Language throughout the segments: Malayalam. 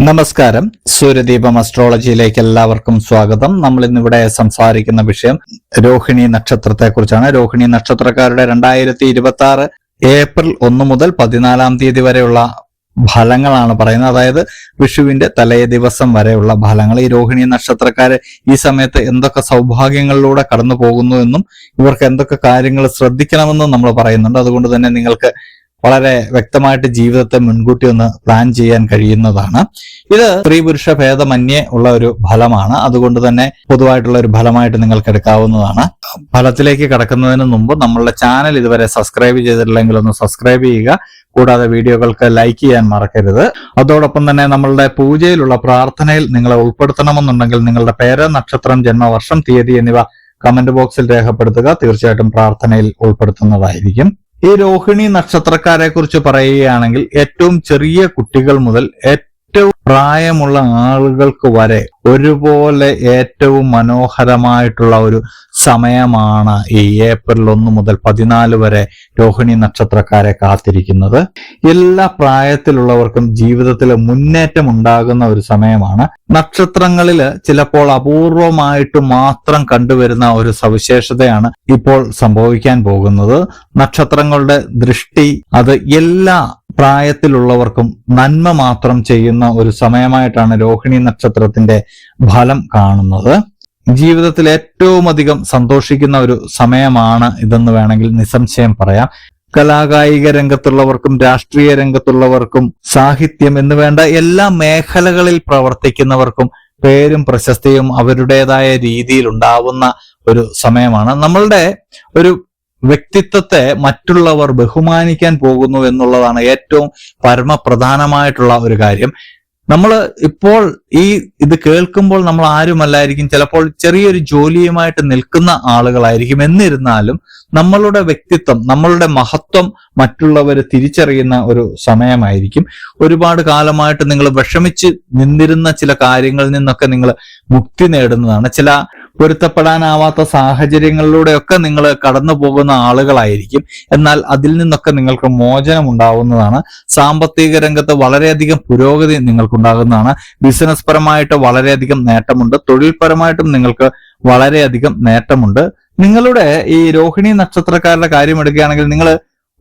നമസ്കാരം. സൂര്യദീപം അസ്ട്രോളജിയിലേക്ക് എല്ലാവർക്കും സ്വാഗതം. നമ്മൾ ഇന്നിവിടെ സംസാരിക്കുന്ന വിഷയം രോഹിണി നക്ഷത്രത്തെ കുറിച്ചാണ്. രോഹിണി നക്ഷത്രക്കാരുടെ 2026 ഏപ്രിൽ 1 മുതൽ 14 തീയതി വരെയുള്ള ഫലങ്ങളാണ് പറയുന്നത്. അതായത് വിഷുവിന്റെ തലേ ദിവസം വരെയുള്ള ഫലങ്ങൾ. ഈ രോഹിണി നക്ഷത്രക്കാര് ഈ സമയത്ത് എന്തൊക്കെ സൗഭാഗ്യങ്ങളിലൂടെ കടന്നു പോകുന്നു എന്നും ഇവർക്ക് എന്തൊക്കെ കാര്യങ്ങൾ ശ്രദ്ധിക്കണമെന്നും നമ്മൾ പറയുന്നുണ്ട്. അതുകൊണ്ട് തന്നെ നിങ്ങൾക്ക് വളരെ വ്യക്തമായിട്ട് ജീവിതത്തെ മുൻകൂട്ടി ഒന്ന് പ്ലാൻ ചെയ്യാൻ കഴിയുന്നതാണ്. ഇത് സ്ത്രീ പുരുഷ ഭേദമന്യേ ഉള്ള ഒരു ഫലമാണ്. അതുകൊണ്ട് തന്നെ പൊതുവായിട്ടുള്ള ഒരു ഫലമായിട്ട് നിങ്ങൾക്ക് എടുക്കാവുന്നതാണ്. ഫലത്തിലേക്ക് കടക്കുന്നതിന് മുമ്പ് നമ്മളുടെ ചാനൽ ഇതുവരെ സബ്സ്ക്രൈബ് ചെയ്തിട്ടില്ലെങ്കിൽ ഒന്ന് സബ്സ്ക്രൈബ് ചെയ്യുക. കൂടാതെ വീഡിയോകൾക്ക് ലൈക്ക് ചെയ്യാൻ മറക്കരുത്. അതോടൊപ്പം തന്നെ നമ്മളുടെ പൂജയിലുള്ള പ്രാർത്ഥനയിൽ നിങ്ങളെ ഉൾപ്പെടുത്തണമെന്നുണ്ടെങ്കിൽ നിങ്ങളുടെ പേര്, നക്ഷത്രം, ജന്മവർഷം, തീയതി എന്നിവ കമന്റ് ബോക്സിൽ രേഖപ്പെടുത്തുക. തീർച്ചയായിട്ടും പ്രാർത്ഥനയിൽ ഉൾപ്പെടുത്തുന്നതായിരിക്കും. ഈ രോഹിണി നക്ഷത്രക്കാരെ കുറിച്ച് പറയുകയാണെങ്കിൽ ഏറ്റവും ചെറിയ കുട്ടികൾ മുതൽ ഏറ്റവും പ്രായമുള്ള ആളുകൾക്ക് വരെ ഒരുപോലെ ഏറ്റവും മനോഹരമായിട്ടുള്ള ഒരു സമയമാണ് ഈ ഏപ്രിൽ 1 മുതൽ 14 വരെ രോഹിണി നക്ഷത്രക്കാരെ കാത്തിരിക്കുന്നത്. എല്ലാ പ്രായത്തിലുള്ളവർക്കും ജീവിതത്തിൽ മുന്നേറ്റം ഉണ്ടാകുന്ന ഒരു സമയമാണ്. നക്ഷത്രങ്ങളിൽ ചിലപ്പോൾ അപൂർവമായിട്ട് മാത്രം കണ്ടുവരുന്ന ഒരു സവിശേഷതയാണ് ഇപ്പോൾ സംഭവിക്കാൻ പോകുന്നത്. നക്ഷത്രങ്ങളുടെ ദൃഷ്ടി അത് എല്ലാ പ്രായത്തിലുള്ളവർക്കും നന്മ മാത്രം ചെയ്യുന്ന ഒരു സമയമായിട്ടാണ് രോഹിണി നക്ഷത്രത്തിന്റെ ഫലം കാണുന്നത്. ജീവിതത്തിൽ ഏറ്റവും അധികം സന്തോഷിക്കുന്ന ഒരു സമയമാണ് ഇതെന്ന് വേണമെങ്കിൽ നിസ്സംശയം പറയാം. കലാകായിക രംഗത്തുള്ളവർക്കും രാഷ്ട്രീയ രംഗത്തുള്ളവർക്കും സാഹിത്യം എന്ന് വേണ്ട എല്ലാ മേഖലകളിൽ പ്രവർത്തിക്കുന്നവർക്കും പേരും പ്രശസ്തിയും അവരുടേതായ രീതിയിൽ ഉണ്ടാവുന്ന ഒരു സമയമാണ്. നമ്മളുടെ ഒരു വ്യക്തിത്വത്തെ മറ്റുള്ളവർ ബഹുമാനിക്കാൻ പോകുന്നു എന്നുള്ളതാണ് ഏറ്റവും പരമപ്രധാനമായിട്ടുള്ള ഒരു കാര്യം. നമ്മൾ ഇപ്പോൾ ഇത് കേൾക്കുമ്പോൾ നമ്മൾ ആരുമല്ലായിരിക്കും, ചിലപ്പോൾ ചെറിയൊരു ജോലിയുമായിട്ട് നിൽക്കുന്ന ആളുകളായിരിക്കും. എന്നിരുന്നാലും നമ്മളുടെ വ്യക്തിത്വം, നമ്മളുടെ മഹത്വം മറ്റുള്ളവർ തിരിച്ചറിയുന്ന ഒരു സമയമായിരിക്കും. ഒരുപാട് കാലമായിട്ട് നിങ്ങൾ വിഷമിച്ച് നിന്നിരുന്ന ചില കാര്യങ്ങളിൽ നിന്നൊക്കെ നിങ്ങൾ മുക്തി നേടുന്നതാണ്. ചില പൊരുത്തപ്പെടാനാവാത്ത സാഹചര്യങ്ങളിലൂടെയൊക്കെ നിങ്ങൾ കടന്നു പോകുന്ന ആളുകളായിരിക്കും. എന്നാൽ അതിൽ നിന്നൊക്കെ നിങ്ങൾക്ക് മോചനം ഉണ്ടാവുന്നതാണ്. സാമ്പത്തിക രംഗത്ത് വളരെയധികം പുരോഗതി നിങ്ങൾക്കുണ്ടാകുന്നതാണ്. ബിസിനസ് പരമായിട്ട് വളരെയധികം നേട്ടമുണ്ട്. തൊഴിൽപരമായിട്ടും നിങ്ങൾക്ക് വളരെയധികം നേട്ടമുണ്ട്. നിങ്ങളുടെ ഈ രോഹിണി നക്ഷത്രക്കാരുടെ കാര്യം എടുക്കുകയാണെങ്കിൽ നിങ്ങൾ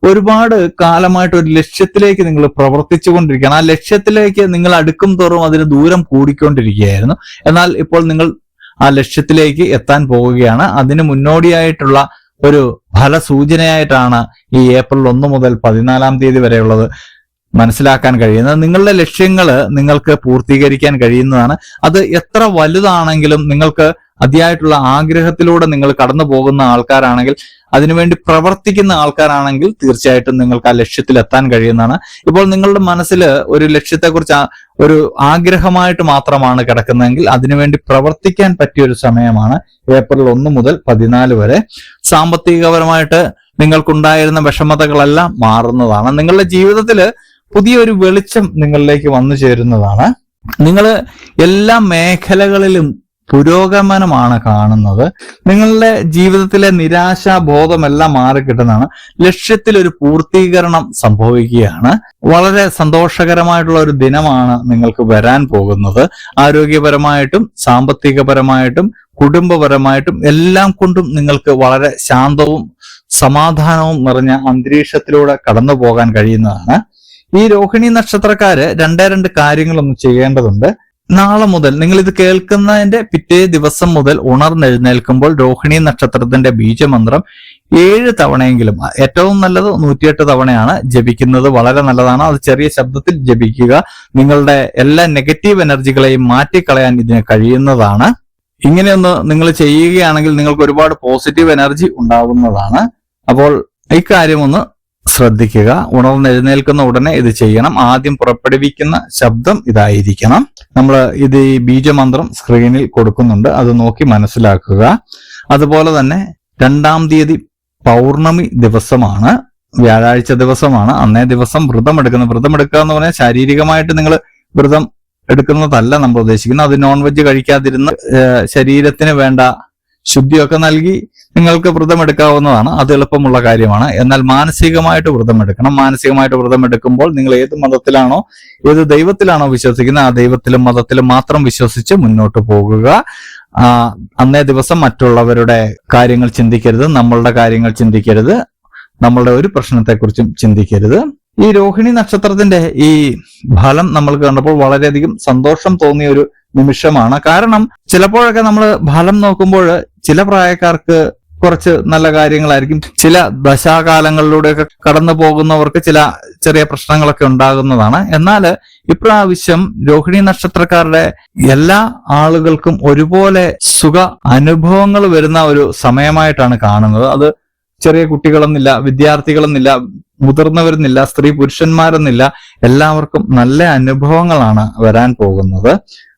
ഒരുപാട് കാലമായിട്ട് ഒരു ലക്ഷ്യത്തിലേക്ക് നിങ്ങൾ പ്രവർത്തിച്ചുകൊണ്ടിരിക്കുകയാണ്. ആ ലക്ഷ്യത്തിലേക്ക് നിങ്ങൾ അടുക്കും തോറും അതിന് ദൂരം കൂടിക്കൊണ്ടിരിക്കുകയായിരുന്നു. എന്നാൽ ഇപ്പോൾ നിങ്ങൾ ആ ലക്ഷ്യത്തിലേക്ക് എത്താൻ പോവുകയാണ്. അതിന് മുന്നോടിയായിട്ടുള്ള ഒരു ഫലസൂചനയായിട്ടാണ് ഈ ഏപ്രിൽ 1 മുതൽ 14 തീയതി വരെയുള്ളത് മനസ്സിലാക്കാൻ കഴിയുന്നത്. നിങ്ങളുടെ ലക്ഷ്യങ്ങൾ നിങ്ങൾക്ക് പൂർത്തീകരിക്കാൻ കഴിയുന്നതാണ്. അത് എത്ര വലുതാണെങ്കിലും നിങ്ങൾക്ക് അതിയായിട്ടുള്ള ആഗ്രഹത്തിലൂടെ നിങ്ങൾ കടന്നു പോകുന്ന ആൾക്കാരാണെങ്കിൽ, അതിനുവേണ്ടി പ്രവർത്തിക്കുന്ന ആൾക്കാരാണെങ്കിൽ തീർച്ചയായിട്ടും നിങ്ങൾക്ക് ആ ലക്ഷ്യത്തിൽ എത്താൻ കഴിയുന്നതാണ്. ഇപ്പോൾ നിങ്ങളുടെ മനസ്സിൽ ഒരു ലക്ഷ്യത്തെക്കുറിച്ച് ഒരു ആഗ്രഹമായിട്ട് മാത്രമാണ് കിടക്കുന്നതെങ്കിൽ അതിനുവേണ്ടി പ്രവർത്തിക്കാൻ പറ്റിയ ഒരു സമയമാണ് ഏപ്രിൽ 1 മുതൽ 14 വരെ. സാമ്പത്തികപരമായിട്ട് നിങ്ങൾക്കുണ്ടായിരുന്ന വിഷമതകളെല്ലാം മാറുന്നതാണ്. നിങ്ങളുടെ ജീവിതത്തിൽ പുതിയൊരു വെളിച്ചം നിങ്ങളിലേക്ക് വന്നു ചേരുന്നതാണ്. നിങ്ങൾ എല്ലാ മേഖലകളിലും പുരോഗമനമാണ് കാണുന്നത്. നിങ്ങളുടെ ജീവിതത്തിലെ നിരാശാബോധമെല്ലാം മാറിക്കിട്ടുന്നതാണ്. ലക്ഷ്യത്തിൽ ഒരു പൂർത്തീകരണം സംഭവിക്കുകയാണ്. വളരെ സന്തോഷകരമായിട്ടുള്ള ഒരു ദിനമാണ് നിങ്ങൾക്ക് വരാൻ പോകുന്നത്. ആരോഗ്യപരമായിട്ടും സാമ്പത്തികപരമായിട്ടും കുടുംബപരമായിട്ടും എല്ലാം കൊണ്ടും നിങ്ങൾക്ക് വളരെ ശാന്തവും സമാധാനവും നിറഞ്ഞ അന്തരീക്ഷത്തിലൂടെ കടന്നു പോകാൻ കഴിയുന്നതാണ്. ഈ രോഹിണി നക്ഷത്രക്കാര് രണ്ട് കാര്യങ്ങളൊന്നും ചെയ്യേണ്ടതുണ്ട്. നാളെ മുതൽ നിങ്ങൾ ഇത് കേൾക്കുന്നതിന്റെ പിറ്റേ ദിവസം മുതൽ ഉണർന്നെഴുന്നേൽക്കുമ്പോൾ രോഹിണി നക്ഷത്രത്തിന്റെ ബീജമന്ത്രം 7 തവണയെങ്കിലും, ഏറ്റവും നല്ലത് 108 തവണയാണ് ജപിക്കുന്നത്. വളരെ നല്ലതാണ്. അത് ചെറിയ ശബ്ദത്തിൽ ജപിക്കുക. നിങ്ങളുടെ എല്ലാ നെഗറ്റീവ് എനർജികളെയും മാറ്റിക്കളയാൻ ഇതിന് കഴിയുന്നതാണ്. ഇങ്ങനെയൊന്ന് നിങ്ങൾ ചെയ്യുകയാണെങ്കിൽ നിങ്ങൾക്ക് ഒരുപാട് പോസിറ്റീവ് എനർജി ഉണ്ടാവുന്നതാണ്. അപ്പോൾ ഇക്കാര്യം ഒന്ന് ശ്രദ്ധിക്കുക. ഉണർന്നെഴുന്നേൽക്കുന്ന ഉടനെ ഇത് ചെയ്യണം. ആദ്യം പുറപ്പെടുവിക്കുന്ന ശബ്ദം ഇതായിരിക്കണം. നമ്മൾ ഈ ബീജമന്ത്രം സ്ക്രീനിൽ കൊടുക്കുന്നുണ്ട്, അത് നോക്കി മനസ്സിലാക്കുക. അതുപോലെ തന്നെ 2-ാം തീയതി പൗർണമി ദിവസമാണ്, വ്യാഴാഴ്ച ദിവസമാണ്. അന്നേ ദിവസം വ്രതം എടുക്കുക എന്ന് പറഞ്ഞാൽ ശാരീരികമായിട്ട് നിങ്ങൾ വ്രതം എടുക്കുന്നതല്ല നമ്മൾ ഉദ്ദേശിക്കുന്നത്. അത് നോൺ വെജ് കഴിക്കാതിരുന്ന് ശരീരത്തിന് വേണ്ട ശുദ്ധിയൊക്കെ നൽകി നിങ്ങൾക്ക് വ്രതമെടുക്കാവുന്നതാണ്. അത് എളുപ്പമുള്ള കാര്യമാണ്. എന്നാൽ മാനസികമായിട്ട് വ്രതമെടുക്കണം. മാനസികമായിട്ട് വ്രതമെടുക്കുമ്പോൾ നിങ്ങൾ ഏത് മതത്തിലാണോ, ഏത് ദൈവത്തിലാണോ വിശ്വസിക്കുന്നത്, ആ ദൈവത്തിലും മതത്തിലും മാത്രം വിശ്വസിച്ച് മുന്നോട്ട് പോകുക. അന്നേ ദിവസം മറ്റുള്ളവരുടെ കാര്യങ്ങൾ ചിന്തിക്കരുത്, നമ്മളുടെ കാര്യങ്ങൾ ചിന്തിക്കരുത്, നമ്മളുടെ ഒരു പ്രശ്നത്തെക്കുറിച്ചും ചിന്തിക്കരുത്. ഈ രോഹിണി നക്ഷത്രത്തിന്റെ ഈ ഫലം നമ്മൾ കണ്ടപ്പോൾ വളരെയധികം സന്തോഷം തോന്നിയ ഒരു നിമിഷമാണ്. കാരണം ചിലപ്പോഴൊക്കെ നമ്മൾ ഫലം നോക്കുമ്പോൾ ചില പ്രായക്കാർക്ക് കുറച്ച് നല്ല കാര്യങ്ങളായിരിക്കും, ചില ദശാകാലങ്ങളിലൂടെയൊക്കെ കടന്നു പോകുന്നവർക്ക് ചില ചെറിയ പ്രശ്നങ്ങളൊക്കെ ഉണ്ടാകുന്നതാണ്. എന്നാൽ ഇപ്രാവശ്യം രോഹിണി നക്ഷത്രക്കാരുടെ എല്ലാ ആളുകൾക്കും ഒരുപോലെ സുഖ അനുഭവങ്ങൾ വരുന്ന ഒരു സമയമായിട്ടാണ് കാണുന്നത്. അത് ചെറിയ കുട്ടികളെന്നില്ല, വിദ്യാർത്ഥികളെന്നില്ല, മുതിർന്നവരെന്നില്ല, സ്ത്രീ പുരുഷന്മാരെന്നില്ല, എല്ലാവർക്കും നല്ല അനുഭവങ്ങളാണ് വരാൻ പോകുന്നത്.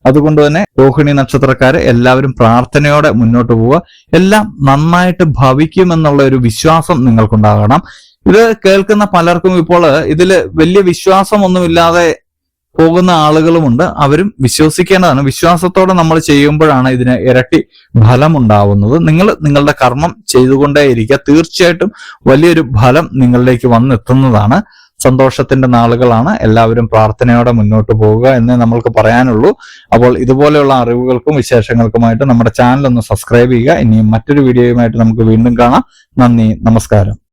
അതുകൊണ്ട് തന്നെ രോഹിണി നക്ഷത്രക്കാര് എല്ലാവരും പ്രാർത്ഥനയോടെ മുന്നോട്ട് പോവുക. എല്ലാം നന്നായിട്ട് ഭവിക്കുമെന്നുള്ള ഒരു വിശ്വാസം നിങ്ങൾക്കുണ്ടാകണം. ഇത് കേൾക്കുന്ന പലർക്കും ഇപ്പോൾ ഇതില് വലിയ വിശ്വാസമൊന്നുമില്ലാതെ പോകുന്ന ആളുകളുമുണ്ട്. അവരും വിശ്വസിക്കേണ്ടതാണ്. വിശ്വാസത്തോടെ നമ്മൾ ചെയ്യുമ്പോഴാണ് ഇതിന് ഇരട്ടി ഫലം ഉണ്ടാവുന്നത്. നിങ്ങൾ നിങ്ങളുടെ കർമ്മം ചെയ്തുകൊണ്ടേയിരിക്കുക. തീർച്ചയായിട്ടും വലിയൊരു ഫലം നിങ്ങളിലേക്ക് വന്നെത്തുന്നതാണ്. സന്തോഷത്തിന്റെ നാളുകളാണ്. എല്ലാവരും പ്രാർത്ഥനയോടെ മുന്നോട്ട് പോവുക എന്നേ നമ്മൾക്ക് പറയാനുള്ളൂ. അപ്പോൾ ഇതുപോലെയുള്ള അറിവുകൾക്കും വിശേഷങ്ങൾക്കുമായിട്ട് നമ്മുടെ ചാനൽ ഒന്ന് സബ്സ്ക്രൈബ് ചെയ്യുക. ഇനിയും മറ്റൊരു വീഡിയോയുമായിട്ട് നമുക്ക് വീണ്ടും കാണാം. നന്ദി, നമസ്കാരം.